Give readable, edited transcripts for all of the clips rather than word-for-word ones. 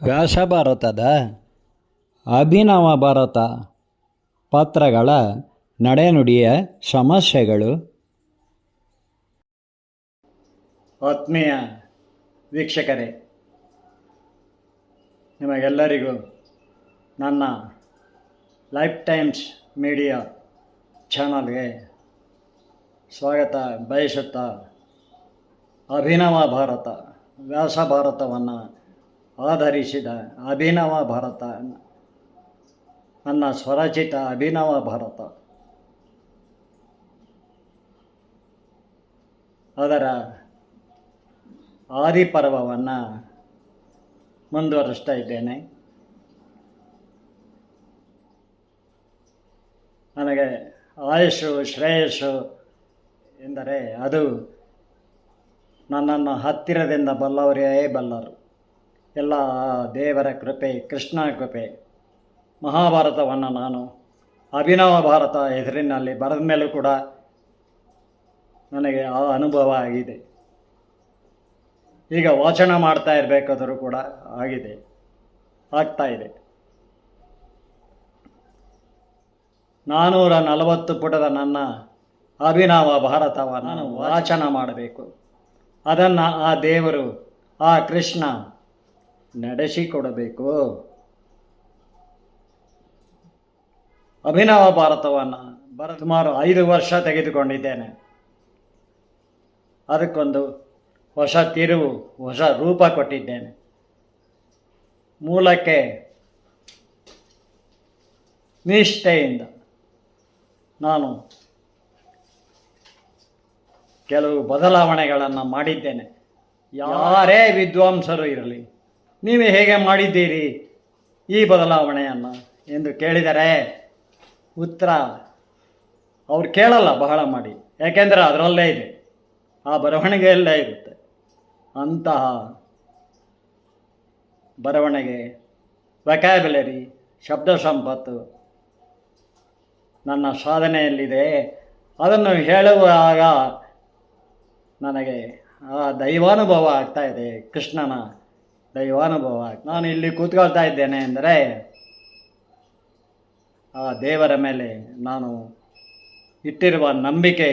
ವ್ಯಾಸ ಭಾರತದ ಅಭಿನವ ಭಾರತ ಪಾತ್ರಗಳ ನಡೆನುಡಿಯ ಸಮಸ್ಯೆಗಳು. ಆತ್ಮೀಯ ವೀಕ್ಷಕರೇ, ನಿಮಗೆಲ್ಲರಿಗೂ ನನ್ನ ಲೈಫ್ ಟೈಮ್ಸ್ ಮೀಡಿಯಾ ಚಾನಲ್ಗೆ ಸ್ವಾಗತ ಬಯಸುತ್ತಾ, ಅಭಿನವ ಭಾರತ ವ್ಯಾಸ ಭಾರತವನ್ನು ಆಧರಿಸಿದ ಅಭಿನವ ಭಾರತ, ನನ್ನ ಸ್ವರಚಿತ ಅಭಿನವ ಭಾರತ, ಅದರ ಆದಿಪರ್ವವನ್ನು ಮುಂದುವರಿಸ್ತಾ ಇದ್ದೇನೆ. ನನಗೆ ಆಯುಷು ಶ್ರೇಯಸ್ಸು ಎಂದರೆ ಅದು ನನ್ನನ್ನು ಹತ್ತಿರದಿಂದ ಬಲ್ಲವರೇ ಬಲ್ಲರು. ಎಲ್ಲ ದೇವರ ಕೃಪೆ, ಕೃಷ್ಣ ಕೃಪೆ. ಮಹಾಭಾರತವನ್ನು ನಾನು ಅಭಿನವ ಭಾರತ ಹೆಸರಿನಲ್ಲಿ ಬರೆದ ಮೇಲೂ ಕೂಡ ನನಗೆ ಆ ಅನುಭವ ಆಗಿದೆ. ಈಗ ವಾಚನ ಮಾಡ್ತಾ ಇರಬೇಕಾದರೂ ಕೂಡ ಆಗ್ತಾಯಿದೆ. 440 ಪುಟದ ನನ್ನ ಅಭಿನವ ಭಾರತವನ್ನು ನಾನು ವಾಚನ ಮಾಡಬೇಕು. ಅದನ್ನು ಆ ದೇವರು, ಆ ಕೃಷ್ಣ ನಡೆಸಿಕೊಡಬೇಕು. ಅಭಿನವ ಭಾರತವನ್ನು ಸುಮಾರು 5 ವರ್ಷ ತೆಗೆದುಕೊಂಡಿದ್ದೇನೆ. ಅದಕ್ಕೊಂದು ಹೊಸ ತಿರುವು, ಹೊಸ ರೂಪ ಕೊಟ್ಟಿದ್ದೇನೆ. ಮೂಲಕ್ಕೆ ನಿಷ್ಠೆಯಿಂದ ನಾನು ಕೆಲವು ಬದಲಾವಣೆಗಳನ್ನು ಮಾಡಿದ್ದೇನೆ. ಯಾರೇ ವಿದ್ವಾಂಸರು ಇರಲಿ, ನೀವು ಹೇಗೆ ಮಾಡಿದ್ದೀರಿ ಈ ಬದಲಾವಣೆಯನ್ನು ಎಂದು ಕೇಳಿದರೆ ಉತ್ತರ ಅವ್ರು ಕೇಳಲ್ಲ ಬಹಳ ಮಾಡಿ, ಯಾಕೆಂದರೆ ಅದರಲ್ಲೇ ಇದೆ, ಆ ಬರವಣಿಗೆಯಲ್ಲೇ ಇರುತ್ತೆ. ಅಂತಹ ಬರವಣಿಗೆ, ವೊಕ್ಯಾಬ್ಯುಲರಿ, ಶಬ್ದ ಸಂಪತ್ತು ನನ್ನ ಸಾಧನೆಯಲ್ಲಿದೆ. ಅದನ್ನು ಹೇಳುವಾಗ ನನಗೆ ಆ ದೈವಾನುಭವ ಆಗ್ತಾಯಿದೆ, ಕೃಷ್ಣನ ದೈವಾನುಭವ. ನಾನು ಇಲ್ಲಿ ಕೂತ್ಕೊಳ್ತಾ ಇದ್ದೇನೆ ಎಂದರೆ ಆ ದೇವರ ಮೇಲೆ ನಾನು ಇಟ್ಟಿರುವ ನಂಬಿಕೆ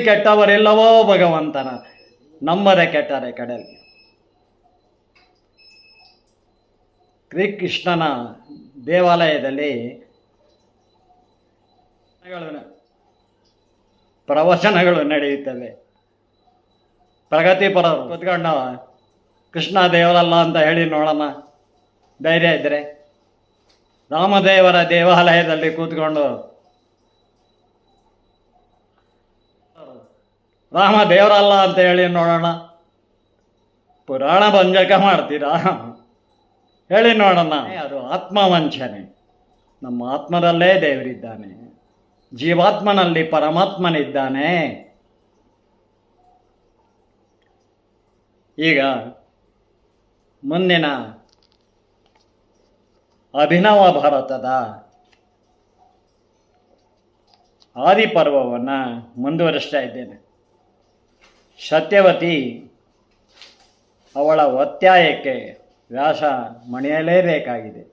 ಕೆಟ್ಟವರೆಲ್ಲವೋ ಭಗವಂತನ ನಂಬದೆ ಕೆಟ್ಟರೆ ಕಡಲಿಗೆ. ಕೃಷ್ಣನ ದೇವಾಲಯದಲ್ಲಿ ಪ್ರವಚನಗಳು ನಡೆಯುತ್ತವೆ. ಪ್ರಗತಿಪರರು ಕೂತ್ಕೊಂಡು ಕೃಷ್ಣ ದೇವರಲ್ಲ ಅಂತ ಹೇಳಿ ನೋಡೋಣ, ಧೈರ್ಯ ಇದ್ದರೆ. ರಾಮದೇವರ ದೇವಾಲಯದಲ್ಲಿ ಕೂತ್ಕೊಂಡು ರಾಮ ದೇವರಲ್ಲ ಅಂತ ಹೇಳಿ ನೋಡೋಣ, ಪುರಾಣ ಭಂಜಕ ಮಾಡ್ತೀರಾ? ಹೇಳಿ ನೋಡೋಣ. ಅದು ಆತ್ಮವಂಚನೆ. ನಮ್ಮ ಆತ್ಮದಲ್ಲೇ ದೇವರಿದ್ದಾನೆ, ಜೀವಾತ್ಮನಲ್ಲಿ ಪರಮಾತ್ಮನಿದ್ದಾನೆ. ಈಗ ಮುಂದಿನ ಅಭಿನವ ಭಾರತದ ಆದಿಪರ್ವವನ್ನು ಮುಂದುವರಿಸ್ತಾ ಇದ್ದೇನೆ. ಸತ್ಯವತಿ ಅವಳ ಒತ್ತಾಯಕ್ಕೆ ವ್ಯಾಸ ಮಣಿಯಲೇಬೇಕಾಗಿದೆ.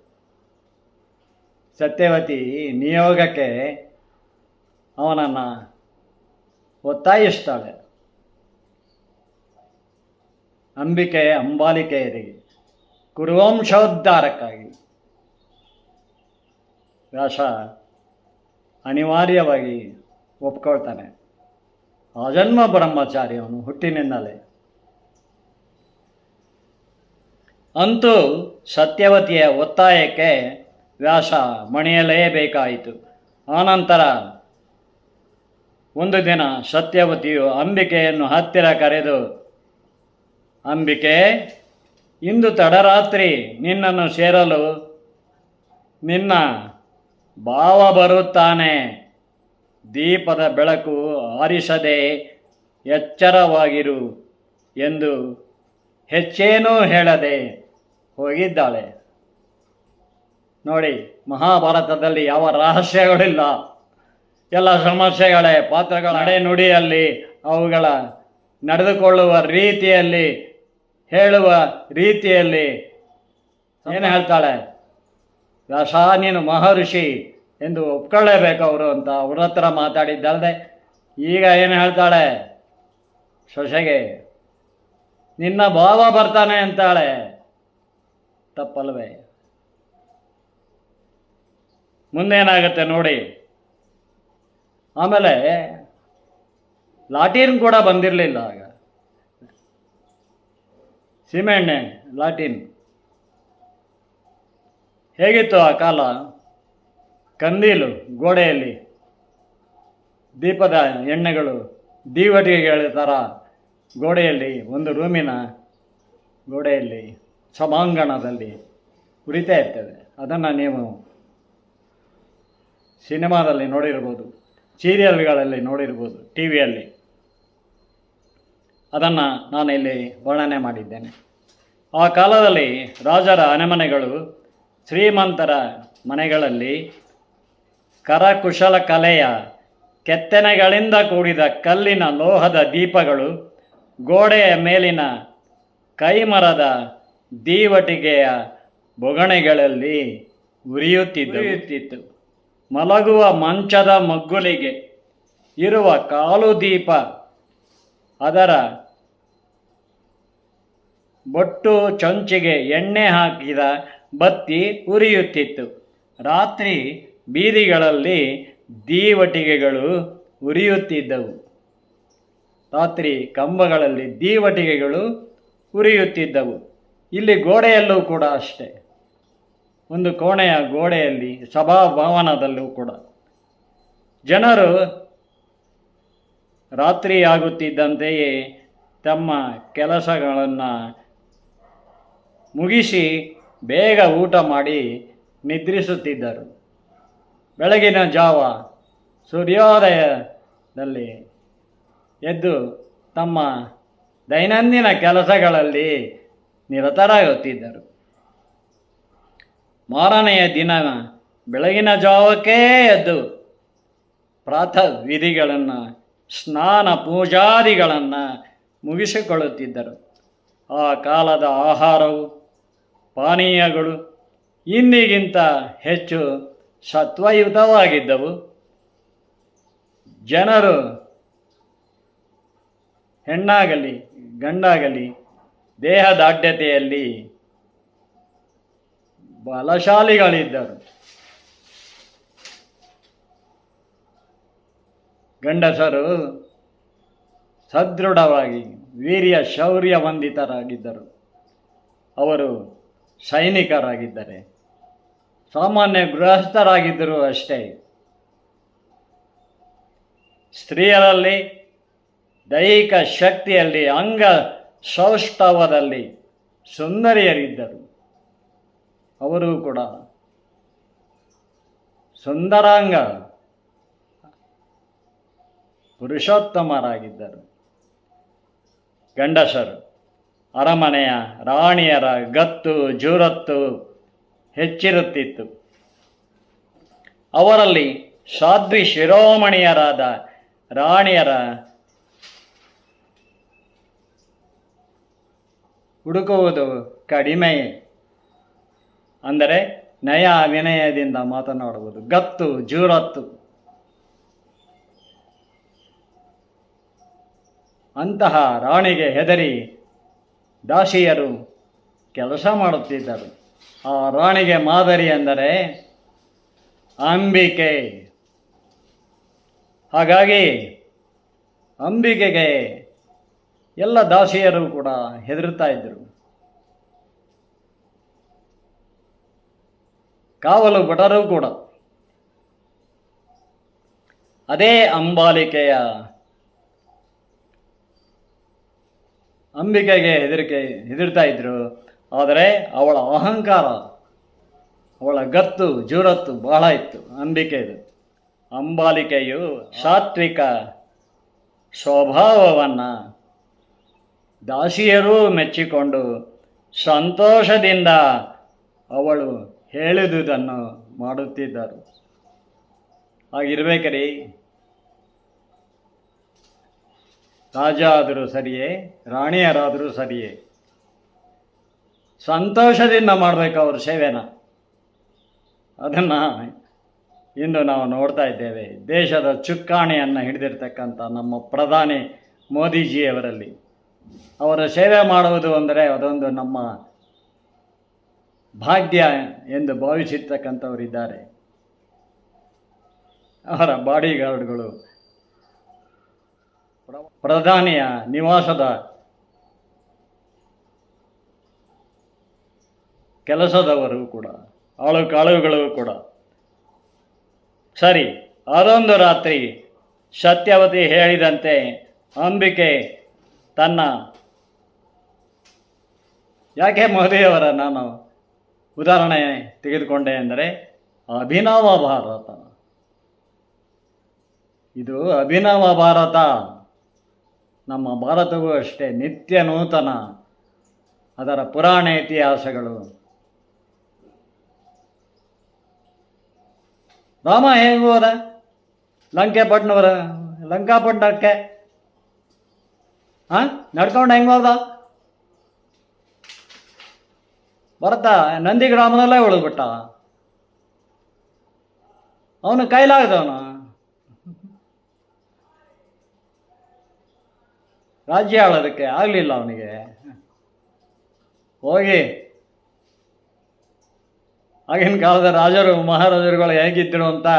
ಸತ್ಯವತಿ ನಿಯೋಗಕ್ಕೆ ಅವನನ್ನು ಒತ್ತಾಯಿಸ್ತಾಳೆ. ಅಂಬಾಲಿಕೆಯರಿಗೆ ಕುರುವಂಶೋದ್ಧಾರಕ್ಕಾಗಿ ವ್ಯಾಸ ಅನಿವಾರ್ಯವಾಗಿ ಒಪ್ಕೊಳ್ತಾನೆ. ಆಜನ್ಮ ಬ್ರಹ್ಮಚಾರಿ ಅವನು ಹುಟ್ಟಿನಿಂದಲೇ. ಅಂತೂ ಸತ್ಯವತಿಯ ಒತ್ತಾಯಕ್ಕೆ ವ್ಯಾಸ ಮಣಿಯಲೇಬೇಕಾಯಿತು. ಆನಂತರ ಒಂದು ದಿನ ಸತ್ಯವತಿಯು ಅಂಬಿಕೆಯನ್ನು ಹತ್ತಿರ ಕರೆದು, ಅಂಬಿಕೆ, ಇಂದು ತಡರಾತ್ರಿ ನಿನ್ನನ್ನು ಸೇರಲು ನಿನ್ನ ಭಾವ ಬರುತ್ತಾನೆ. ದೀಪದ ಬೆಳಕು ಆರಿಸದೆ ಎಚ್ಚರವಾಗಿರು ಎಂದು ಹೆಚ್ಚೇನೂ ಹೇಳದೆ ಹೋಗಿದ್ದಾಳೆ. ನೋಡಿ, ಮಹಾಭಾರತದಲ್ಲಿ ಯಾವ ರಹಸ್ಯಗಳಿಲ್ಲ, ಎಲ್ಲ ಸಮಸ್ಯೆಗಳೇ. ಪಾತ್ರಗಳ ನಡೆನುಡಿಯಲ್ಲಿ ಅವುಗಳ ನಡೆದುಕೊಳ್ಳುವ ರೀತಿಯಲ್ಲಿ, ಹೇಳುವ ರೀತಿಯಲ್ಲಿ ಏನು ಹೇಳ್ತಾಳೆ, ವ್ಯಾಸ ನೀನು ಮಹರ್ಷಿ ಎಂದು ಒಪ್ಕೊಳ್ಳೇಬೇಕು ಅವರು ಅಂತ ಅವ್ರ ಹತ್ರ ಮಾತಾಡಿದ್ದಲ್ಲದೆ, ಈಗ ಏನು ಹೇಳ್ತಾಳೆ ಸೊಸೆಗೆ, ನಿನ್ನ ಭಾವ ಬರ್ತಾನೆ ಅಂತಾಳೆ. ತಪ್ಪಲ್ವೇ? ಮುಂದೇನಾಗುತ್ತೆ ನೋಡಿ. ಆಮೇಲೆ ಲಾಟೀನ್ ಕೂಡ ಬಂದಿರಲಿಲ್ಲ ಆಗ, ಸೀಮೆಎಣ್ಣೆ ಲಾಟೀನ್ ಹೇಗಿತ್ತು ಆ ಕಾಲ? ಕಂದೀಲು ಗೋಡೆಯಲ್ಲಿ, ದೀಪದ ಎಣ್ಣೆಗಳು ದೀವಟಿಗೆಗಳ ಥರ ಗೋಡೆಯಲ್ಲಿ, ಒಂದು ರೂಮಿನ ಗೋಡೆಯಲ್ಲಿ ಸಭಾಂಗಣದಲ್ಲಿ ಉರಿತಾ ಇರ್ತದೆ. ಅದನ್ನು ನೀವು ಸಿನಿಮಾದಲ್ಲಿ ನೋಡಿರ್ಬೋದು, ಸೀರಿಯಲ್ಗಳಲ್ಲಿ ನೋಡಿರ್ಬೋದು, ಟಿ ವಿಯಲ್ಲಿ. ಅದನ್ನು ನಾನು ಇಲ್ಲಿ ವರ್ಣನೆ ಮಾಡಿದ್ದೇನೆ. ಆ ಕಾಲದಲ್ಲಿ ರಾಜರ ಅರಮನೆಗಳು, ಶ್ರೀಮಂತರ ಮನೆಗಳಲ್ಲಿ ಕರಕುಶಲ ಕಲೆಯ ಕೆತ್ತನೆಗಳಿಂದ ಕೂಡಿದ ಕಲ್ಲಿನ ಲೋಹದ ದೀಪಗಳು ಗೋಡೆಯ ಮೇಲಿನ ಕೈಮರದ ದೀವಟಿಗೆಯ ಬೊಗಣೆಗಳಲ್ಲಿ ಉರಿಯುತ್ತಿತ್ತು. ಮಲಗುವ ಮಂಚದ ಮಗ್ಗುಲಿಗೆ ಇರುವ ಕಾಲು ದೀಪ ಅದರ ಬೊಟ್ಟು ಚೊಂಚಿಗೆ ಎಣ್ಣೆ ಹಾಕಿದ ಬತ್ತಿ ಉರಿಯುತ್ತಿತ್ತು. ರಾತ್ರಿ ಬೀದಿಗಳಲ್ಲಿ ದೀವಟಿಗೆಗಳು ಉರಿಯುತ್ತಿದ್ದವು. ರಾತ್ರಿ ಕಂಬಗಳಲ್ಲಿ ದೀವಟಿಗೆಗಳು ಉರಿಯುತ್ತಿದ್ದವು. ಇಲ್ಲಿ ಗೋಡೆಯಲ್ಲೂ ಕೂಡ ಅಷ್ಟೇ, ಒಂದು ಕೋಣೆಯ ಗೋಡೆಯಲ್ಲಿ, ಸಭಾಭವನದಲ್ಲೂ ಕೂಡ ಜನರು ರಾತ್ರಿಯಾಗುತ್ತಿದ್ದಂತೆಯೇ ತಮ್ಮ ಕೆಲಸಗಳನ್ನು ಮುಗಿಸಿ ಬೇಗ ಊಟ ಮಾಡಿ ನಿದ್ರಿಸುತ್ತಿದ್ದರು. ಬೆಳಗಿನ ಜಾವ ಸೂರ್ಯೋದಯದಲ್ಲಿ ಎದ್ದು ತಮ್ಮ ದೈನಂದಿನ ಕೆಲಸಗಳಲ್ಲಿ ನಿರತರಾಗುತ್ತಿದ್ದರು. ಮಾರನೆಯ ದಿನ ಬೆಳಗಿನ ಜಾವಕ್ಕೇ ಎದ್ದು ಪ್ರಾತಃ ವಿಧಿಗಳನ್ನು, ಸ್ನಾನ ಪೂಜಾದಿಗಳನ್ನು ಮುಗಿಸಿಕೊಳ್ಳುತ್ತಿದ್ದರು. ಆ ಕಾಲದ ಆಹಾರವು, ಪಾನೀಯಗಳು ಇಂದಿಗಿಂತ ಹೆಚ್ಚು ಸತ್ವಯುತವಾಗಿದ್ದವು. ಜನರು ಹೆಣ್ಣಾಗಲಿ ಗಂಡಾಗಲಿ ದೇಹದಾಢ್ಯತೆಯಲ್ಲಿ ಬಲಶಾಲಿಗಳಿದ್ದರು. ಗಂಡಸರು ಸದೃಢವಾಗಿ ವೀರ್ಯ ಶೌರ್ಯವಂದಿತರಾಗಿದ್ದರು. ಅವರು ಸೈನಿಕರಾಗಿದ್ದರೆ, ಸಾಮಾನ್ಯ ಗೃಹಸ್ಥರಾಗಿದ್ದರು ಅಷ್ಟೇ. ಸ್ತ್ರೀಯರಲ್ಲಿ ದೈಹಿಕ ಶಕ್ತಿಯಲ್ಲಿ, ಅಂಗ ಸೌಷ್ಠವದಲ್ಲಿ ಸುಂದರಿಯರಿದ್ದರು. ಅವರು ಕೂಡ ಸುಂದರಾಂಗ ಪುರುಷೋತ್ತಮರಾಗಿದ್ದರು. ಗಂಡಸರು ಅರಮನೆಯ ರಾಣಿಯರ ಗತ್ತು ಜೂರತ್ತು ಹೆಚ್ಚಿರುತ್ತಿತ್ತು. ಅವರಲ್ಲಿ ಸಾಧ್ವಿ ಶಿರೋಮಣಿಯರಾದ ರಾಣಿಯರ ಹುಡುಕುವುದು ಕಡಿಮೆಯೇ. ಅಂದರೆ ನಯ ವಿನಯದಿಂದ ಮಾತನಾಡುವುದು, ಗತ್ತು ಜೂರತ್ತು. ಅಂತಹ ರಾಣಿಗೆ ಹೆದರಿ ದಾಸಿಯರು ಕೆಲಸ ಮಾಡುತ್ತಿದ್ದರು. ಆ ರಾಣಿಗೆ ಮಾದರಿ ಎಂದರೆ ಅಂಬಿಕೆ. ಹಾಗಾಗಿ ಅಂಬಿಕೆಗೆ ಎಲ್ಲ ದಾಸಿಯರು ಕೂಡ ಹೆದರುತ್ತಾ ಇದ್ದರು. ಕಾವಲು ಭಟರು ಕೂಡ. ಅದೇ ಅಂಬಿಕೆಗೆ ಹೆದರ್ತಾ ಇದ್ರು. ಆದರೆ ಅವಳ ಅಹಂಕಾರ, ಅವಳ ಗತ್ತು ಜೂರತ್ತು ಬಹಳ ಇತ್ತು ಅಂಬಿಕೆದು. ಅಂಬಾಲಿಕೆಯು ಸಾತ್ವಿಕ ಸ್ವಭಾವವನ್ನು ದಾಸಿಯರೂ ಮೆಚ್ಚಿಕೊಂಡು ಸಂತೋಷದಿಂದ ಅವಳು ಹೇಳಿದುದನ್ನು ಮಾಡುತ್ತಿದ್ದರು. ಹಾಗಿರ್ಬೇಕ್ರಿ. ರಾಜ ಆದರೂ ಸರಿಯೇ, ರಾಣಿಯರಾದರೂ ಸರಿಯೇ, ಸಂತೋಷದಿಂದ ಮಾಡಬೇಕು ಅವ್ರ ಸೇವೆನ. ಅದನ್ನು ಇಂದು ನಾವು ನೋಡ್ತಾ ಇದ್ದೇವೆ. ದೇಶದ ಚುಕ್ಕಾಣಿಯನ್ನು ಹಿಡಿದಿರ್ತಕ್ಕಂಥ ನಮ್ಮ ಪ್ರಧಾನಿ ಮೋದಿಜಿಯವರಲ್ಲಿ ಅವರ ಸೇವೆ ಮಾಡುವುದು ಅಂದರೆ ಅದೊಂದು ನಮ್ಮ ಭಾಗ್ಯ ಎಂದು ಭಾವಿಸಿರ್ತಕ್ಕಂಥವರಿದ್ದಾರೆ. ಅವರ ಬಾಡಿಗಾರ್ಡ್ಗಳು ಪ್ರಧಾನಿಯ ನಿವಾಸದ ಕೆಲಸದವರು ಕೂಡ, ಆಳುಗಳು ಕೂಡ. ಸರಿ, ಅದೊಂದು ರಾತ್ರಿ ಸತ್ಯವತಿ ಹೇಳಿದಂತೆ ಅಂಬಿಕೆ ತನ್ನ, ಯಾಕೆ ಮೋದಿಯವರ ನಾನು ಉದಾಹರಣೆ ತೆಗೆದುಕೊಂಡೆ ಅಂದರೆ ಅಭಿನವ ಭಾರತ, ಇದು ಅಭಿನವ ಭಾರತ. ನಮ್ಮ ಭಾರತವೂ ಅಷ್ಟೇ ನಿತ್ಯ ನೂತನ, ಅದರ ಪುರಾಣ ಇತಿಹಾಸಗಳು. ರಾಮ ಹೇಗೆ ಹೋದ ಲಂಕಾಪಟ್ಟಣಕ್ಕೆ? ನಡ್ಕೊಂಡು ಹೆಂಗೆ ಹೋದ? ಭರತ ನಂದಿ ಗ್ರಾಮದಲ್ಲೇ ಉಳಿದ್ಬಿಟ್ಟ. ಅವನು ಕೈಲಾಗದವನು, ರಾಜ್ಯ ಆಳೋದಕ್ಕೆ ಆಗಲಿಲ್ಲ ಅವನಿಗೆ. ಹೋಗಿ ಆಗಿನ ಕಾಲದ ರಾಜರು ಮಹಾರಾಜರುಗಳು ಹೇಗಿದ್ದರು ಅಂತ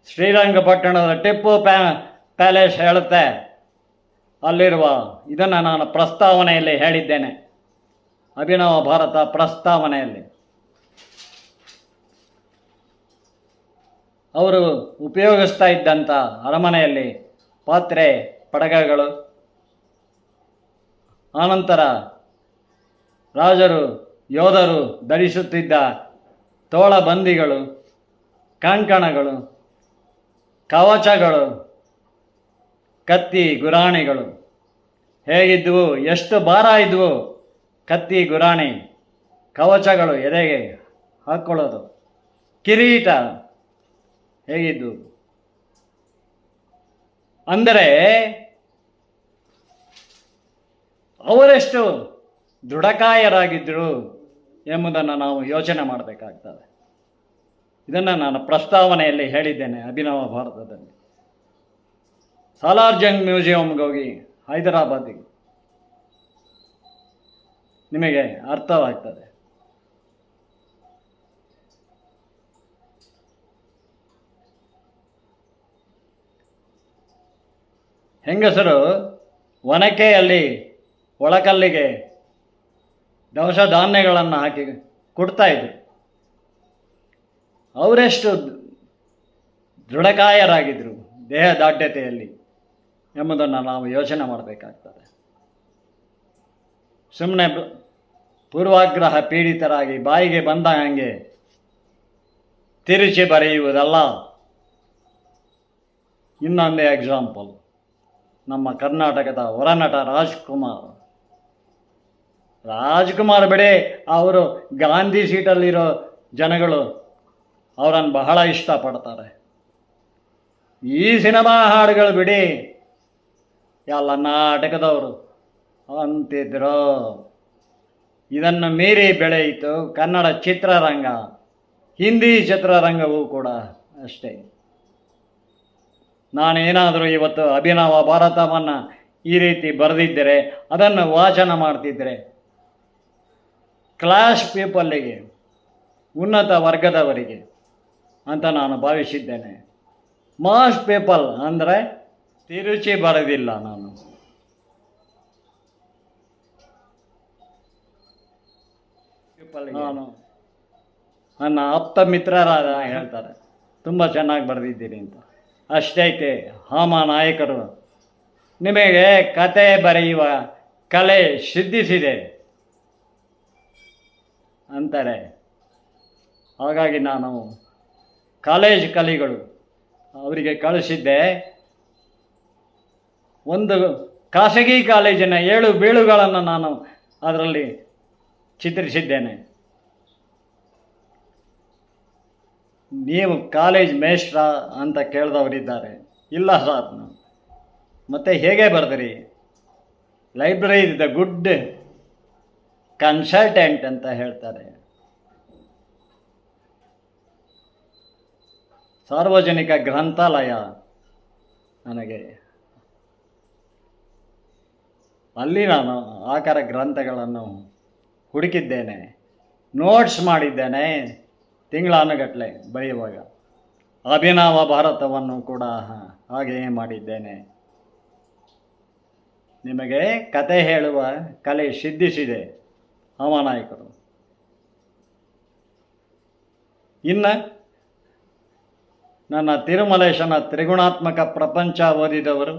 ಶ್ರೀರಂಗಪಟ್ಟಣದ ಟಿಪ್ಪು ಪ್ಯಾಲೇಸ್ ಹೇಳುತ್ತೆ. ಅಲ್ಲಿರುವ ಇದನ್ನು ನಾನು ಪ್ರಸ್ತಾವನೆಯಲ್ಲಿ ಹೇಳಿದ್ದೇನೆ, ಅಭಿನವ ಭಾರತ ಪ್ರಸ್ತಾವನೆಯಲ್ಲಿ. ಅವರು ಉಪಯೋಗಿಸ್ತಾ ಇದ್ದಂಥ ಅರಮನೆಯಲ್ಲಿ ಪಾತ್ರೆ ಪಡಗಗಳು, ಆನಂತರ ರಾಜರು ಯೋಧರು ಧರಿಸುತ್ತಿದ್ದ ತೋಳಬಂದಿಗಳು, ಕಂಕಣಗಳು, ಕವಚಗಳು, ಕತ್ತಿ ಗುರಾಣಿಗಳು ಹೇಗಿದ್ದವು, ಎಷ್ಟು ಭಾರ ಇದ್ವು. ಕತ್ತಿ ಗುರಾಣಿ, ಕವಚಗಳು ಎದೆಗೆ ಹಾಕ್ಕೊಳ್ಳೋದು, ಕಿರೀಟ ಹೇಗಿದ್ದು ಅಂದರೆ ಅವರೆಷ್ಟು ದೃಢಕಾಯರಾಗಿದ್ದರು ಎಂಬುದನ್ನು ನಾವು ಯೋಚನೆ ಮಾಡಬೇಕಾಗ್ತದೆ. ಇದನ್ನು ನಾನು ಪ್ರಸ್ತಾವನೆಯಲ್ಲಿ ಹೇಳಿದ್ದೇನೆ. ಅಭಿನವ ಭಾರತದಲ್ಲಿ ಸಾಲಾರ್ ಜಂಗ್ ಮ್ಯೂಸಿಯಂಗೆ ಹೋಗಿ ಹೈದರಾಬಾದಿಗೆ, ನಿಮಗೆ ಅರ್ಥವಾಗ್ತದೆ. ಹೆಂಗಸರು ಒನಕೆಯಲ್ಲಿ ಒಳಕಲ್ಲಿಗೆ ದವಸ ಧಾನ್ಯಗಳನ್ನು ಹಾಕಿ ಕೊಡ್ತಾಯಿದ್ರು. ಅವರೆಷ್ಟು ದೃಢಕಾಯರಾಗಿದ್ದರು ದೇಹ ದಾಢ್ಯತೆಯಲ್ಲಿ ಎಂಬುದನ್ನು ನಾವು ಯೋಚನೆ ಮಾಡಬೇಕಾಗ್ತದೆ. ಸುಮ್ಮನೆ ಪೂರ್ವಾಗ್ರಹ ಪೀಡಿತರಾಗಿ ಬಾಯಿಗೆ ಬಂದ ಹಾಗೆ ತಿರುಚಿ ಬರೆಯುವುದಲ್ಲ. ಇನ್ನೊಂದು ಎಕ್ಸಾಂಪಲ್, ನಮ್ಮ ಕರ್ನಾಟಕದ ಹೊರನಟ ರಾಜ್ಕುಮಾರ್ ಬಿಡಿ, ಅವರು ಗಾಂಧಿ ಸೀಟಲ್ಲಿರೋ ಜನಗಳು ಅವರನ್ನು ಬಹಳ ಇಷ್ಟಪಡ್ತಾರೆ. ಈ ಸಿನಿಮಾ ಹಾಡುಗಳು ಬಿಡಿ, ಎಲ್ಲ ನಾಟಕದವರು ಅಂತಿದ್ರು. ಇದನ್ನು ಮೀರಿ ಬೆಳೆಯಿತು ಕನ್ನಡ ಚಿತ್ರರಂಗ, ಹಿಂದಿ ಚಿತ್ರರಂಗವೂ ಕೂಡ ಅಷ್ಟೇ. ನಾನೇನಾದರೂ ಇವತ್ತು ಅಭಿನವ ಭಾರತವನ್ನು ಈ ರೀತಿ ಬರೆದಿದ್ದರೆ, ಅದನ್ನು ವಾಚನ ಮಾಡ್ತಿದ್ದರೆ ಕ್ಲಾಸ್ ಪೀಪಲ್ಲಿಗೆ, ಉನ್ನತ ವರ್ಗದವರಿಗೆ ಅಂತ ನಾನು ಭಾವಿಸಿದ್ದೇನೆ. ಮಾಸ್ ಪೀಪಲ್ ಅಂದರೆ ತಿರುಚಿ ಬರೆದಿಲ್ಲ ನಾನು. ನಾನು ನನ್ನ ಆಪ್ತ ಮಿತ್ರರಾದ ಹೇಳ್ತಾರೆ ತುಂಬ ಚೆನ್ನಾಗಿ ಬರೆದಿದ್ದೀರಿ ಅಂತ. ಅಷ್ಟೈತೆ ಹಾಮ ನಾಯಕರು, ನಿಮಗೆ ಕತೆ ಬರೆಯುವ ಕಲೆ ಸಿದ್ಧಿಸಿದೆ ಅಂತಾರೆ. ಹಾಗಾಗಿ ನಾನು ಕಾಲೇಜ್ ಕಲಿಗಳು ಅವರಿಗೆ ಕಳಿಸಿದ್ದೆ. ಒಂದು ಖಾಸಗಿ ಕಾಲೇಜಿನ 7 ಬೀಳುಗಳನ್ನು ನಾನು ಅದರಲ್ಲಿ ಚಿತ್ರಿಸಿದ್ದೇನೆ. ನೀವು ಕಾಲೇಜ್ ಮೇಷ್ಟ್ರ ಅಂತ ಕೇಳಿದವರಿದ್ದಾರೆ. ಇಲ್ಲ ಸರ್, ಮತ್ತು ಹೇಗೆ ಬರೆದ್ರಿ? Library is the good consultant ಅಂತ ಹೇಳ್ತಾರೆ. ಸಾರ್ವಜನಿಕ ಗ್ರಂಥಾಲಯ ನನಗೆ, ಅಲ್ಲಿ ನಾನು ಆಕಾರ ಗ್ರಂಥಗಳನ್ನು ಹುಡುಕಿದ್ದೇನೆ, ನೋಟ್ಸ್ ಮಾಡಿದ್ದೇನೆ ತಿಂಗಳಾನುಗಟ್ಟಲೆ ಬರೆಯುವಾಗ. ಅಭಿನವ ಭಾರತವನ್ನು ಕೂಡ ಹಾಗೆಯೇ ಮಾಡಿದ್ದೇನೆ. ನಿಮಗೆ ಕತೆ ಹೇಳುವ ಕಲೆ ಸಿದ್ಧಿಸಿದೆ ಹಮಾನಾಯಕರು. ಇನ್ನು ನನ್ನ ತಿರುಮಲೇಶನ ತ್ರಿಗುಣಾತ್ಮಕ ಪ್ರಪಂಚ ಓದಿದವರು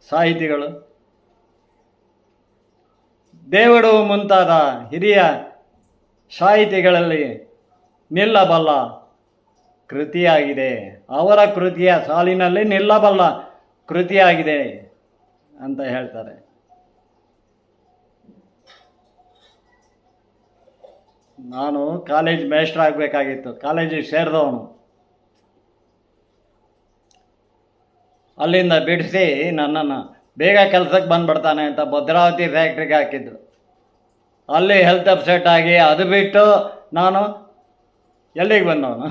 ಸಾಹಿತಿಗಳು, ದೇವಡು ಮುಂತಾದ ಹಿರಿಯ ಸಾಹಿತಿಗಳಲ್ಲಿ ನಿಲ್ಲಬಲ್ಲ ಕೃತಿಯಾಗಿದೆ. ಅವರ ಕೃತಿಯ ಸಾಲಿನಲ್ಲಿ ನಿಲ್ಲಬಲ್ಲ ಕೃತಿಯಾಗಿದೆ ಅಂತ ಹೇಳ್ತಾರೆ. ನಾನು ಕಾಲೇಜ್ ಮೇಸ್ಟ್ರ್ ಆಗಬೇಕಾಗಿತ್ತು. ಕಾಲೇಜಿಗೆ ಸೇರಿದವನು. ಅಲ್ಲಿಂದ ಬಿಡಿಸಿ ನನ್ನನ್ನು ಬೇಗ ಕೆಲಸಕ್ಕೆ ಬಂದುಬಿಡ್ತಾನೆ ಅಂತ ಭದ್ರಾವತಿ ಫ್ಯಾಕ್ಟ್ರಿಗೆ ಹಾಕಿದ್ರು. ಅಲ್ಲಿ ಹೆಲ್ತ್ ಅಪ್ಸೆಟ್ ಆಗಿ ಅದು ಬಿಟ್ಟು ನಾನು ಎಲ್ಲಿಗೆ ಬಂದವನು?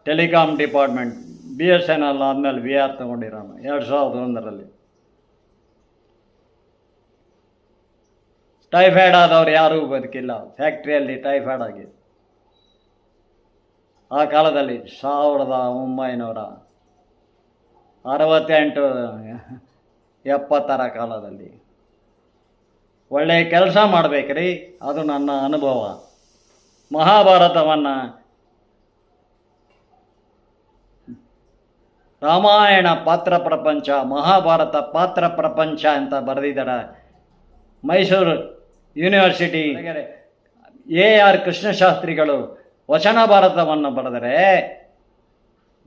ಟೆಲಿಕಾಮ್ ಡಿಪಾರ್ಟ್ಮೆಂಟ್, BSNL ಆದಮೇಲೆ VR ತೊಗೊಂಡಿರೋನು 2001ರಲ್ಲಿ. ಟೈಫಾಯ್ಡ್ ಆದವ್ರು ಯಾರೂ ಬದುಕಿಲ್ಲ. ಫ್ಯಾಕ್ಟ್ರಿಯಲ್ಲಿ ಟೈಫಾಯ್ಡ್ ಆಗಿದೆ ಆ ಕಾಲದಲ್ಲಿ 1968-70 ಕಾಲದಲ್ಲಿ. ಒಳ್ಳೆಯ ಕೆಲಸ ಮಾಡಬೇಕ್ರಿ, ಅದು ನನ್ನ ಅನುಭವ. ಮಹಾಭಾರತವನ್ನು ರಾಮಾಯಣ ಪಾತ್ರ ಪ್ರಪಂಚ, ಮಹಾಭಾರತ ಪಾತ್ರ ಪ್ರಪಂಚ ಅಂತ ಬರೆದಿದ್ದಾರೆ. ಮೈಸೂರು ಯೂನಿವರ್ಸಿಟಿ AR ಕೃಷ್ಣಶಾಸ್ತ್ರಿಗಳು ವಚನ ಭಾರತವನ್ನು ಬರೆದರೆ,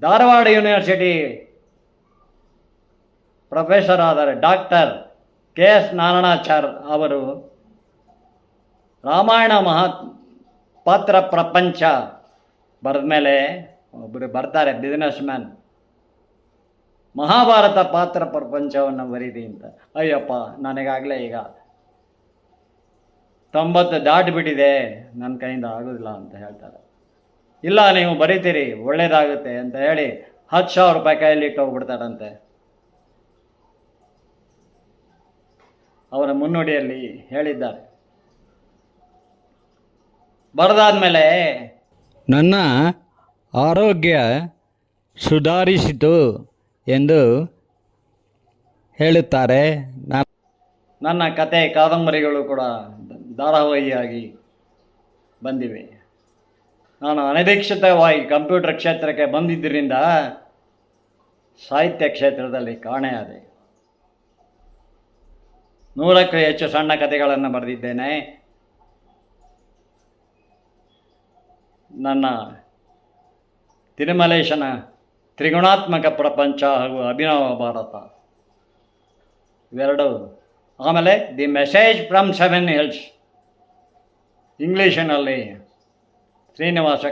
ಧಾರವಾಡ ಯೂನಿವರ್ಸಿಟಿ ಪ್ರೊಫೆಸರ್ ಆದರೆ ಡಾಕ್ಟರ್ KS ನಾರಾಯಣಾಚಾರ್ ಅವರು ರಾಮಾಯಣ ಪಾತ್ರ ಪ್ರಪಂಚ ಬರೆದ ಮೇಲೆ ಒಬ್ಬರು ಬರ್ತಾರೆ ಬಿಸ್ನೆಸ್ ಮ್ಯಾನ್, ಮಹಾಭಾರತ ಪಾತ್ರ ಪ್ರಪಂಚವನ್ನು ಬರೀರಿ ಅಂತ. ಅಯ್ಯಪ್ಪ, ನನಗಾಗಲೇ ಈಗ 90 ದಾಟಿಬಿಟ್ಟಿದೆ, ನನ್ನ ಕೈಯಿಂದ ಆಗೋದಿಲ್ಲ ಅಂತ ಹೇಳ್ತಾರೆ. ಇಲ್ಲ, ನೀವು ಬರೀತೀರಿ, ಒಳ್ಳೆಯದಾಗುತ್ತೆ ಅಂತ ಹೇಳಿ 10,000 ರೂಪಾಯಿ ಕೈಯಲ್ಲಿ ಇಟ್ಟು ಹೋಗ್ಬಿಡ್ತಾರಂತೆ. ಅವರ ಮುನ್ನುಡಿಯಲ್ಲಿ ಹೇಳಿದ್ದಾರೆ. ಬರೆದಾದ್ಮೇಲೆ ನನ್ನ ಆರೋಗ್ಯ ಸುಧಾರಿಸಿತು ಎಂದು ಹೇಳುತ್ತಾರೆ. ನನ್ನ ಕತೆ ಕಾದಂಬರಿಗಳು ಕೂಡ ಧಾರಾವಾಹಿಯಾಗಿ ಬಂದಿವೆ. ನಾನು ಅನಧಿಕೃತವಾಗಿ ಕಂಪ್ಯೂಟರ್ ಕ್ಷೇತ್ರಕ್ಕೆ ಬಂದಿದ್ದರಿಂದ ಸಾಹಿತ್ಯ ಕ್ಷೇತ್ರದಲ್ಲಿ ಕಾಣೆಯಾದೆ. 100ಕ್ಕೂ ಹೆಚ್ಚು ಸಣ್ಣ ಕಥೆಗಳನ್ನು ಬರೆದಿದ್ದೇನೆ. ನನ್ನ ತಿರುಮಲೇಶನ ತ್ರಿಗುಣಾತ್ಮಕ ಪ್ರಪಂಚ ಹಾಗೂ ಅಭಿನವ ಭಾರತ ಇವೆರಡು. ಆಮೇಲೆ ದಿ ಮೆಸೇಜ್ ಫ್ರಮ್ 7 ಹಿಲ್ಸ್ ಇಂಗ್ಲೀಷಿನಲ್ಲಿ ಶ್ರೀನಿವಾಸ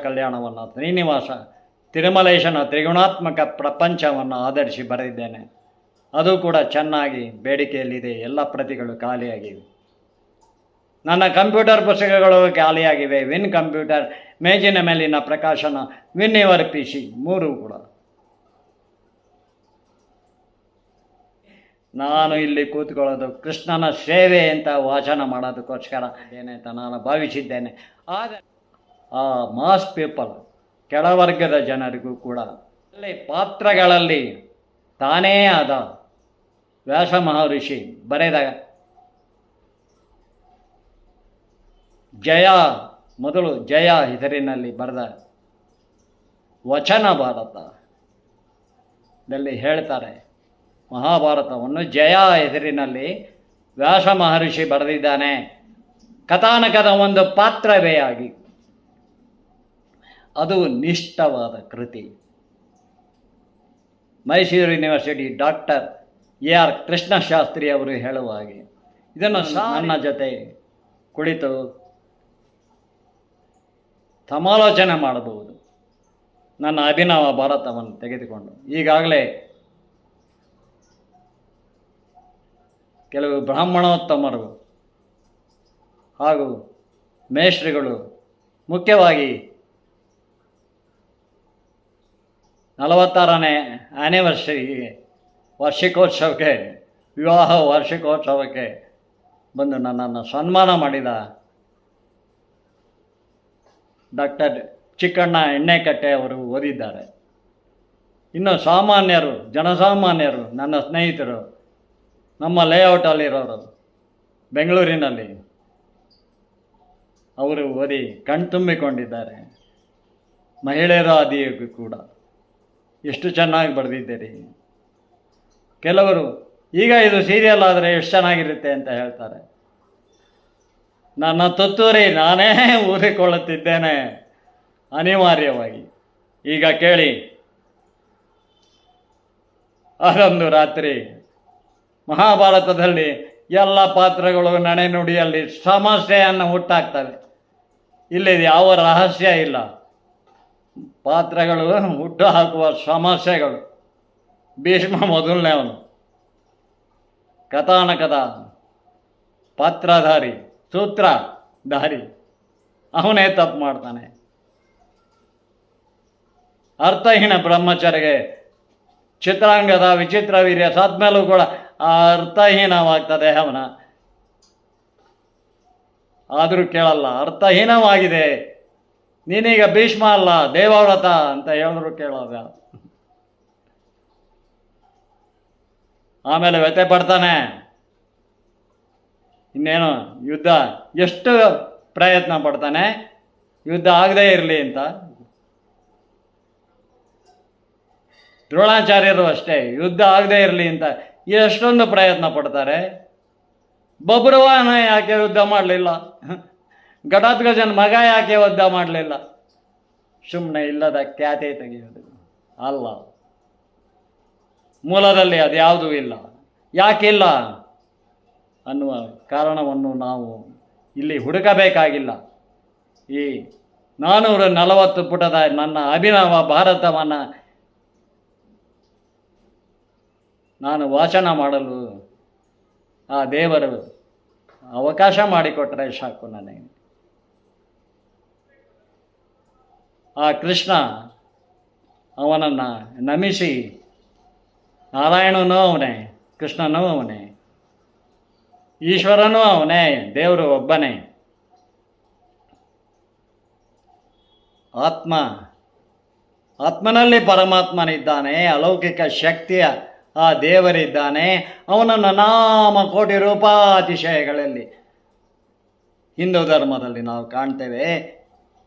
ತಿರುಮಲೇಶನ ತ್ರಿಗುಣಾತ್ಮಕ ಪ್ರಪಂಚವನ್ನು ಆಧರಿಸಿ ಬರೆದಿದ್ದೇನೆ. ಅದು ಕೂಡ ಚೆನ್ನಾಗಿ ಬೇಡಿಕೆಯಲ್ಲಿದೆ. ಎಲ್ಲ ಪ್ರತಿಗಳು ಖಾಲಿಯಾಗಿವೆ. ನನ್ನ ಕಂಪ್ಯೂಟರ್ ಪುಸ್ತಕಗಳು ಖಾಲಿಯಾಗಿವೆ. ವಿನ್ ಕಂಪ್ಯೂಟರ್, ಮೇಜಿನ ಮೇಲಿನ ಪ್ರಕಾಶನ, ವಿನ್ ಯುವರ್ PC 3 ಕೂಡ. ನಾನು ಇಲ್ಲಿ ಕೂತ್ಕೊಳ್ಳೋದು ಕೃಷ್ಣನ ಸೇವೆ ಅಂತ ವಾಚನ ಮಾಡೋದಕ್ಕೋಸ್ಕರ ಏನಂತ ನಾನು ಭಾವಿಸಿದ್ದೇನೆ. ಆದರೆ ಆ ಮಾಸ್ ಪೀಪಲ್, ಕೆಳವರ್ಗದ ಜನರಿಗೂ ಕೂಡ ಅಲ್ಲಿ ಪಾತ್ರಗಳಲ್ಲಿ ತಾನೇ ಆದ ವ್ಯಾಸ ಮಹರ್ಷಿ ಬರೆದ ಜಯ ಹೆಸರಿನಲ್ಲಿ ಬರೆದ ವಚನ ಭಾರತದಲ್ಲಿ ಹೇಳ್ತಾರೆ, ಮಹಾಭಾರತವನ್ನು ಜಯ ಹೆಸರಿನಲ್ಲಿ ವ್ಯಾಸ ಮಹರ್ಷಿ ಬರೆದಿದ್ದಾನೆ. ಕಥಾನಕದ ಒಂದು ಪಾತ್ರವೇ ಆಗಿ ಅದು ನಿಷ್ಠವಾದ ಕೃತಿ. Mysuru university doctor AR Krishnashastri ಅವರು ಹೇಳುವ ಹಾಗೆ ಇದನ್ನು ನನ್ನ ಜೊತೆ ಕುಳಿತು ಸಮಾಲೋಚನೆ ಮಾಡಬಹುದು. ನನ್ನ ಅಭಿನವ ಭಾರತವನ್ನು ತೆಗೆದುಕೊಂಡು ಈಗಾಗಲೇ ಕೆಲವು ಬ್ರಾಹ್ಮಣೋತ್ತಮರು ಹಾಗೂ ಮೇಷ್ಟ್ರಿಗಳು ಮುಖ್ಯವಾಗಿ 46ನೇ ಆ್ಯನಿವರ್ಸರಿಗೆ ವಾರ್ಷಿಕೋತ್ಸವಕ್ಕೆ ವಿವಾಹ ವಾರ್ಷಿಕೋತ್ಸವಕ್ಕೆ ಬಂದು ನನ್ನನ್ನು ಸನ್ಮಾನ ಮಾಡಿದ ಡಾಕ್ಟರ್ ಚಿಕ್ಕಣ್ಣ ಎಣ್ಣೆಕಟ್ಟೆ ಅವರು ಓದಿದ್ದಾರೆ. ಇನ್ನು ಸಾಮಾನ್ಯರು, ಜನಸಾಮಾನ್ಯರು, ನನ್ನ ಸ್ನೇಹಿತರು, ನಮ್ಮ ಲೇಔಟಲ್ಲಿರೋರು ಬೆಂಗಳೂರಿನಲ್ಲಿ ಅವರು ಓದಿ ಕಣ್ತುಂಬಿಕೊಂಡಿದ್ದಾರೆ. ಮಹಿಳೆಯರ ಆದಿಯಾಗೂ ಕೂಡ ಎಷ್ಟು ಚೆನ್ನಾಗಿ ಬರೆದಿದ್ದೀರಿ. ಕೆಲವರು ಈಗ ಇದು ಸೀರಿಯಲ್ ಆದರೆ ಎಷ್ಟು ಚೆನ್ನಾಗಿರುತ್ತೆ ಅಂತ ಹೇಳ್ತಾರೆ. ನನ್ನ ತುತ್ತೂರಿ ನಾನೇ ಊರಿಕೊಳ್ಳುತ್ತಿದ್ದೇನೆ ಅನಿವಾರ್ಯವಾಗಿ. ಈಗ ಕೇಳಿ, ಅದೊಂದು ರಾತ್ರಿ ಮಹಾಭಾರತದಲ್ಲಿ ಎಲ್ಲ ಪಾತ್ರಗಳು ನಡೆನುಡಿಯಲ್ಲಿ ಸಮಸ್ಯೆಯನ್ನು ಹುಟ್ಟಾಕ್ತವೆ. ಇಲ್ಲಿ ಯಾವ ರಹಸ್ಯ ಇಲ್ಲ. ಪಾತ್ರಗಳು ಹುಟ್ಟು ಹಾಕುವ ಸಮಸ್ಯೆಗಳು. ಭೀಷ್ಮ ಮೊದಲನೇವನು, ಕಥಾನಕದ ಪಾತ್ರಧಾರಿ, ಸೂತ್ರಧಾರಿ, ಅವನೇ ತಪ್ಪು ಮಾಡ್ತಾನೆ. ಅರ್ಥಹೀನ ಬ್ರಹ್ಮಚರ್ಯಗೆ ಚಿತ್ರಾಂಗದ ವಿಚಿತ್ರ ವೀರ್ಯ ಸದ್ಮೇಲೂ ಕೂಡ ಅರ್ಥಹೀನವಾಗ್ತದೆ ಅವನ. ಆದರೂ ಕೇಳಲ್ಲ, ಅರ್ಥಹೀನವಾಗಿದೆ, ನೀನೀಗ ಭೀಷ್ಮ ಅಲ್ಲ ದೇವವ್ರತ ಅಂತ ಹೇಳಿದ್ರು ಕೇಳೋದ. ಆಮೇಲೆ ವ್ಯಥೆ ಪಡ್ತಾನೆ. ಇನ್ನೇನು ಯುದ್ಧ ಎಷ್ಟು ಪ್ರಯತ್ನ ಪಡ್ತಾನೆ ಯುದ್ಧ ಆಗದೇ ಇರಲಿ ಅಂತ. ದ್ರೋಣಾಚಾರ್ಯರು ಅಷ್ಟೇ, ಯುದ್ಧ ಆಗದೇ ಇರಲಿ ಅಂತ ಎಷ್ಟೊಂದು ಪ್ರಯತ್ನ ಪಡ್ತಾರೆ. ಬಬ್ರುವಾಹನ ಯಾಕೆ ಯುದ್ಧ ಮಾಡಲಿಲ್ಲ? ಘಟೋತ್ಕಚನ ಮಗ ಯಾಕೆ ಯುದ್ಧ ಮಾಡಲಿಲ್ಲ? ಸುಮ್ಮನೆ ಇಲ್ಲದ ಖ್ಯಾತೆ ತೆಗೆಯೋದು ಅಲ್ಲ. ಮೂಲದಲ್ಲಿ ಅದ್ಯಾವುದೂ ಇಲ್ಲ. ಯಾಕಿಲ್ಲ ಅನ್ನುವ ಕಾರಣವನ್ನು ನಾವು ಇಲ್ಲಿ ಹುಡುಕಬೇಕಾಗಿಲ್ಲ. ಈ 440 ಪುಟದ ನನ್ನ ಅಭಿನವ ಭಾರತವನ್ನು ನಾನು ವಾಚನ ಮಾಡಲು ಆ ದೇವರು ಅವಕಾಶ ಮಾಡಿಕೊಟ್ರೆ ಸಾಕು ನನಗೆ. ಆ ಕೃಷ್ಣ ಅವನನ್ನು ನಮಿಸಿ, ನಾರಾಯಣನೂ ಅವನೇ, ಕೃಷ್ಣನೂ ಅವನೇ, ಈಶ್ವರನೂ ಅವನೇ, ದೇವರು ಒಬ್ಬನೇ. ಆತ್ಮನಲ್ಲಿ ಪರಮಾತ್ಮನಿದ್ದಾನೆ, ಅಲೌಕಿಕ ಶಕ್ತಿಯ ಆ ದೇವರಿದ್ದಾನೆ. ಅವನನ್ನು ನಾಮ ಕೋಟಿ ರೂಪಾತಿಶಯಗಳಲ್ಲಿ ಹಿಂದೂ ಧರ್ಮದಲ್ಲಿ ನಾವು ಕಾಣ್ತೇವೆ.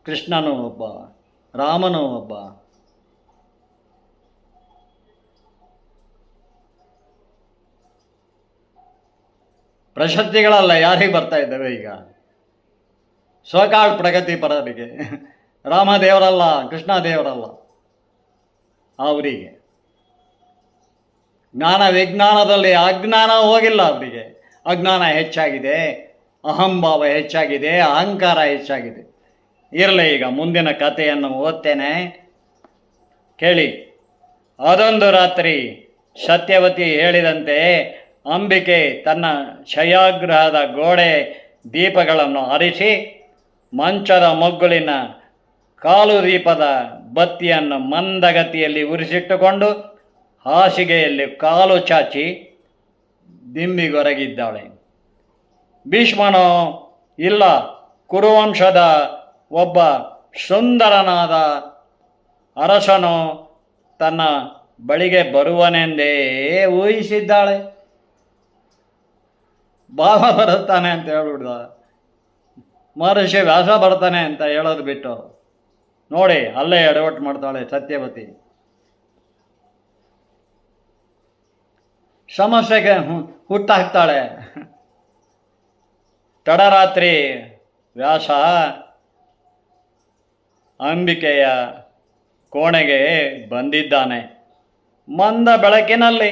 ಕೃಷ್ಣನೂ ಒಬ್ಬ, ರಾಮನೂ ಒಬ್ಬ. ಪ್ರಶಸ್ತಿಗಳಲ್ಲ ಯಾರಿಗೆ ಬರ್ತಾ ಇದ್ದಾವೆ ಈಗ? ಸ್ವಕಾಳ್ ಪ್ರಗತಿಪರರಿಗೆ. ರಾಮ ದೇವರಲ್ಲ, ಕೃಷ್ಣ ದೇವರಲ್ಲ, ಅವರಿಗೆ. ಜ್ಞಾನ ವಿಜ್ಞಾನದಲ್ಲಿ ಅಜ್ಞಾನ ಹೋಗಿಲ್ಲ ಅವರಿಗೆ. ಅಜ್ಞಾನ ಹೆಚ್ಚಾಗಿದೆ, ಅಹಂಭಾವ ಹೆಚ್ಚಾಗಿದೆ, ಅಹಂಕಾರ ಹೆಚ್ಚಾಗಿದೆ. ಇರಲಿ, ಈಗ ಮುಂದಿನ ಕಥೆಯನ್ನು ಓದ್ತೇನೆ, ಕೇಳಿ. ಅದೊಂದು ರಾತ್ರಿ ಸತ್ಯವತಿ ಹೇಳಿದಂತೆ ಅಂಬಿಕೆ ತನ್ನ ಶಯಾಗೃಹದ ಗೋಡೆ ದೀಪಗಳನ್ನು ಆರಿಸಿ ಮಂಚದ ಮೊಗ್ಗುಲಿನ ಕಾಲು ದೀಪದ ಬತ್ತಿಯನ್ನು ಮಂದಗತಿಯಲ್ಲಿ ಉರಿಸಿಟ್ಟುಕೊಂಡು ಹಾಸಿಗೆಯಲ್ಲಿ ಕಾಲು ಚಾಚಿ ದಿಂಬಿಗೊರಗಿದ್ದಾಳೆ. ಭೀಷ್ಮನೋ ಇಲ್ಲ, ಕುರುವಂಶದ ಒಬ್ಬ ಸುಂದರನಾದ ಅರಸನು ತನ್ನ ಬಳಿಗೆ ಬರುವನೆಂದೇ ಊಹಿಸಿದ್ದಾಳೆ. ಭಾವ ಬರುತ್ತಾನೆ ಅಂತ ಹೇಳ್ಬಿಡ್ದ. ಮಹರ್ಷಿ ವ್ಯಾಸ ಬರ್ತಾನೆ ಅಂತ ಹೇಳೋದು ಬಿಟ್ಟು ನೋಡಿ ಅಲ್ಲೇ ಎಡವಟ್ಟು ಮಾಡ್ತಾಳೆ ಸತ್ಯವತಿ. ಸಮಸ್ಯೆಗೆ ಹುಟ್ಟಾಕ್ತಾಳೆ. ತಡರಾತ್ರಿ ವ್ಯಾಸ ಅಂಬಿಕೆಯ ಕೋಣೆಗೆ ಬಂದಿದ್ದಾನೆ. ಮಂದ ಬೆಳಕಿನಲ್ಲಿ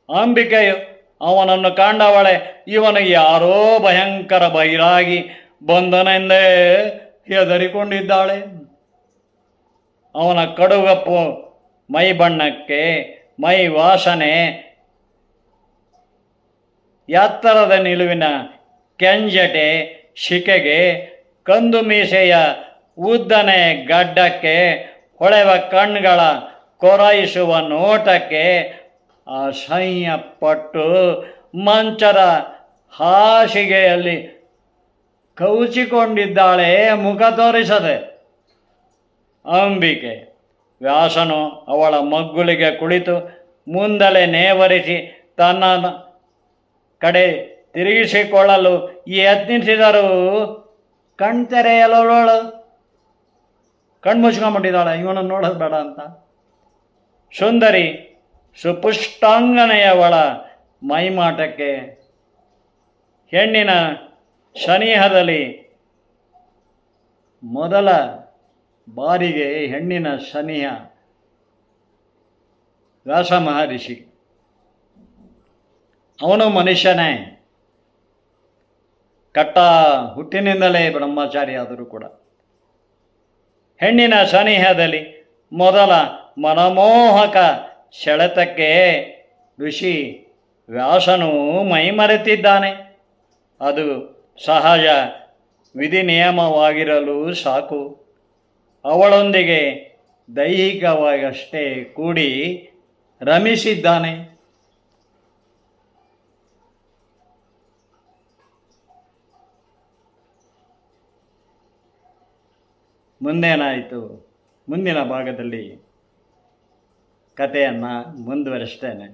ಅಂಬಿಕೆಯು ಅವನನ್ನು ಕಾಂಡವಳೆ. ಇವನಿಗೆ ಯಾರೋ ಭಯಂಕರ ಬೈರಾಗಿ ಬಂದನೆಂದೇ ಹೆದರಿಕೊಂಡಿದ್ದಾಳೆ. ಅವನ ಕಡುಗಪ್ಪು ಮೈ ಬಣ್ಣಕ್ಕೆ, ಮೈ ವಾಸನೆ, ಎತ್ತರದ ನಿಲುವಿನ ಕೆಂಜಟೆ ಶಿಕೆಗೆ, ಕಂದು ಮೀಸೆಯ ಉದ್ದನೆ ಗಡ್ಡಕ್ಕೆ, ಹೊಳೆವ ಕಣ್ಗಳ ಕೊರೈಸುವ ನೋಟಕ್ಕೆ ಅಸಹ್ಯಪಟ್ಟು ಮಂಚದ ಹಾಸಿಗೆಯಲ್ಲಿ ಕೌಚಿಕೊಂಡಿದ್ದಾಳೆ ಮುಖ ತೋರಿಸದೆ. ಅಂಬಿಕೆ ವ್ಯಾಸನು ಅವಳ ಮಗ್ಗುಲಿಗೆ ಕುಳಿತು ಮುಂದಲೆ ನೇವರಿಸಿ ತನ್ನ ಕಡೆ ತಿರುಗಿಸಿಕೊಳ್ಳಲು ಯತ್ನಿಸಿದರೂ ಕಣ್ತೆರೆಯಲೋಳು. ಕಣ್ಮುಚ್ಕೊಂಡ್ಬಿಟ್ಟಿದ್ದಾಳೆ, ಇವನನ್ನು ನೋಡೋದು ಬೇಡ ಅಂತ. ಸುಂದರಿ ಸುಪುಷ್ಟಾಂಗನೆಯವಳ ಮೈಮಾಟಕ್ಕೆ, ಹೆಣ್ಣಿನ ಸನಿಹದಲ್ಲಿ ಮೊದಲ ಬಾರಿಗೆ ಹೆಣ್ಣಿನ ಸನಿಹ ವ್ಯಾಸ ಮಹರ್ಷಿ. ಅವನು ಮನುಷ್ಯನೇ, ಕಟ್ಟ ಹುಟ್ಟಿನಿಂದಲೇ ಬ್ರಹ್ಮಚಾರಿ ಆದರೂ ಕೂಡ ಹೆಣ್ಣಿನ ಸನಿಹದಲ್ಲಿ ಮೊದಲ ಮನಮೋಹಕ ಸೆಳೆತಕ್ಕೆ ಋಷಿ ವ್ಯಾಸನು ಮೈಮರೆತಿದ್ದಾನೆ. ಅದು ಸಹಜ ವಿಧಿ ನಿಯಮವಾಗಿರಲು ಸಾಕು. ಅವಳೊಂದಿಗೆ ದೈಹಿಕವಾಗಷ್ಟೇ ಕೂಡಿ ರಮಿಸಿದ್ದಾನೆ. ಮುಂದೇನಾಯಿತು? ಮುಂದಿನ ಭಾಗದಲ್ಲಿ ಕಥೆಯನ್ನು ಮುಂದುವರಿಸ್ತೇನೆ.